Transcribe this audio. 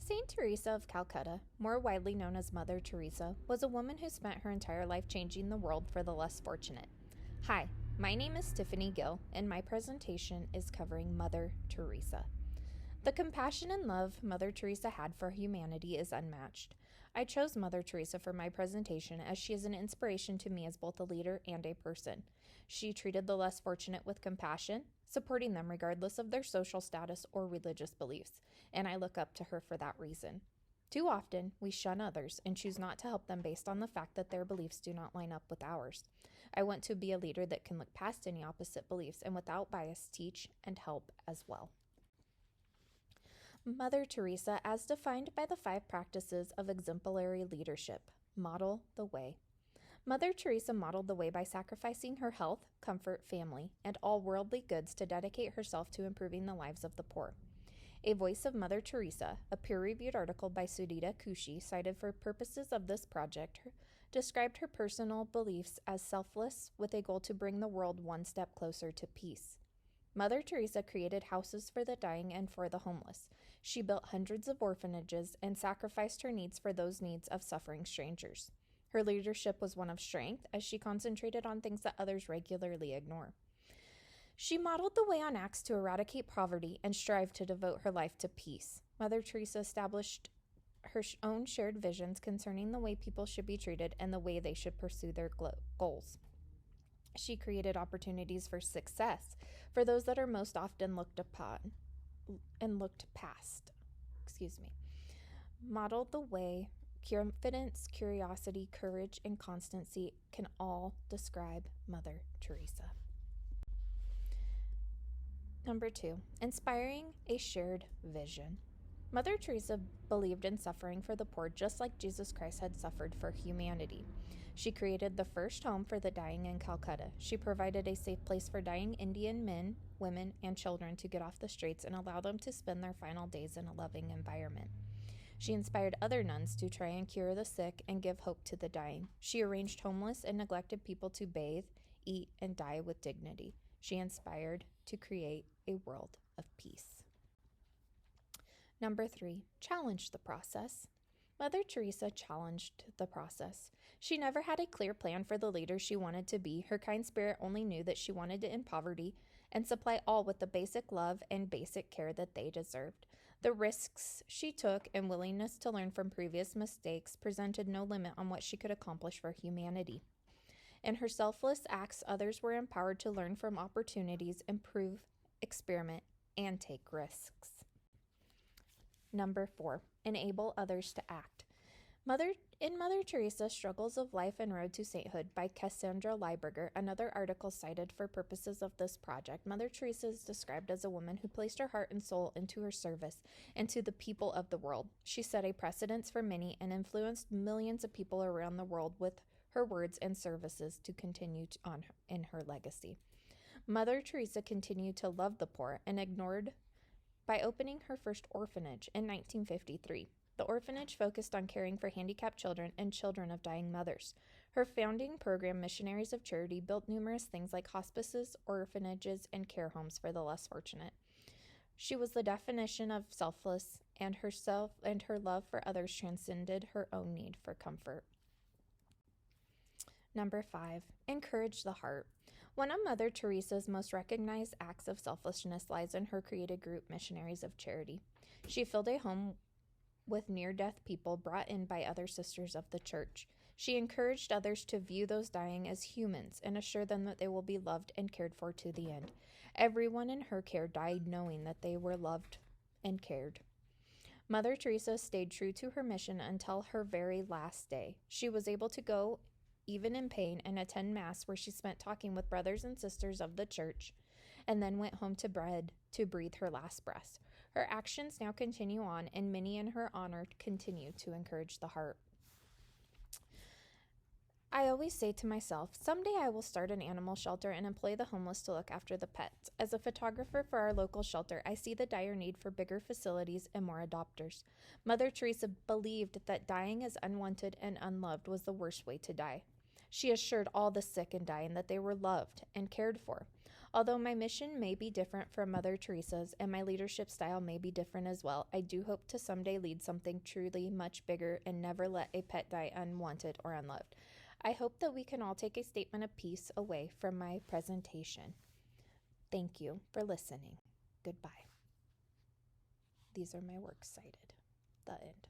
Saint Teresa of Calcutta, more widely known as Mother Teresa, was a woman who spent her entire life changing the world for the less fortunate. Hi, my name is Tiffany Gill, and my presentation is covering Mother Teresa. The compassion and love Mother Teresa had for humanity is unmatched. I chose Mother Teresa for my presentation as she is an inspiration to me as both a leader and a person. She treated the less fortunate with compassion, supporting them regardless of their social status or religious beliefs, and I look up to her for that reason. Too often, we shun others and choose not to help them based on the fact that their beliefs do not line up with ours. I want to be a leader that can look past any opposite beliefs and without bias teach and help as well. Mother Teresa, as defined by the 5 practices of exemplary leadership, model the way. Mother Teresa modeled the way by sacrificing her health, comfort, family, and all worldly goods to dedicate herself to improving the lives of the poor. A Voice of Mother Teresa, a peer-reviewed article by Sudita Kushi cited for purposes of this project, described her personal beliefs as selfless with a goal to bring the world one step closer to peace. Mother Teresa created houses for the dying and for the homeless. She built hundreds of orphanages and sacrificed her needs for those needs of suffering strangers. Her leadership was one of strength as she concentrated on things that others regularly ignore. She modeled the way on acts to eradicate poverty and strive to devote her life to peace. Mother Teresa established her own shared visions concerning the way people should be treated and the way they should pursue their goals. She created opportunities for success for those that are most often looked upon and looked past. Modeled the way. Confidence, curiosity, courage, and constancy can all describe Mother Teresa. Number 2, inspiring a shared vision. Mother Teresa believed in suffering for the poor just like Jesus Christ had suffered for humanity. She created the first home for the dying in Calcutta. She provided a safe place for dying Indian men, women, and children to get off the streets and allow them to spend their final days in a loving environment. She inspired other nuns to try and cure the sick and give hope to the dying. She arranged homeless and neglected people to bathe, eat, and die with dignity. She inspired to create a world of peace. Number 3, challenge the process. Mother Teresa challenged the process. She never had a clear plan for the leader she wanted to be. Her kind spirit only knew that she wanted to end poverty and supply all with the basic love and basic care that they deserved. The risks she took and willingness to learn from previous mistakes presented no limit on what she could accomplish for humanity. In her selfless acts, others were empowered to learn from opportunities, improve, experiment, and take risks. Number 4, enable others to act. Mother Teresa, Struggles of Life and Road to Sainthood by Cassandra Lieberger, another article cited for purposes of this project. Mother Teresa is described as a woman who placed her heart and soul into her service and to the people of the world. She set a precedence for many and influenced millions of people around the world with her words and services to continue on in her legacy. Mother Teresa continued to love the poor and ignored by opening her first orphanage in 1953. The orphanage focused on caring for handicapped children and children of dying mothers. Her founding program, Missionaries of Charity, built numerous things like hospices, orphanages, and care homes for the less fortunate. She was the definition of selfless, and her love for others transcended her own need for comfort. Number 5, encourage the heart. One of Mother Teresa's most recognized acts of selflessness lies in her created group, Missionaries of Charity. She filled a home with near-death people brought in by other sisters of the church. She encouraged others to view those dying as humans and assure them that they will be loved and cared for to the end. Everyone in her care died knowing that they were loved and cared. Mother Teresa stayed true to her mission until her very last day. She was able to go even in pain, and attend Mass where she spent talking with brothers and sisters of the church, and then went home to breathe her last breath. Her actions now continue on, and many in her honor continue to encourage the heart. I always say to myself, someday I will start an animal shelter and employ the homeless to look after the pets. As a photographer for our local shelter, I see the dire need for bigger facilities and more adopters. Mother Teresa believed that dying as unwanted and unloved was the worst way to die. She assured all the sick and dying that they were loved and cared for. Although my mission may be different from Mother Teresa's and my leadership style may be different as well, I do hope to someday lead something truly much bigger and never let a pet die unwanted or unloved. I hope that we can all take a statement of peace away from my presentation. Thank you for listening. Goodbye. These are my works cited. The end.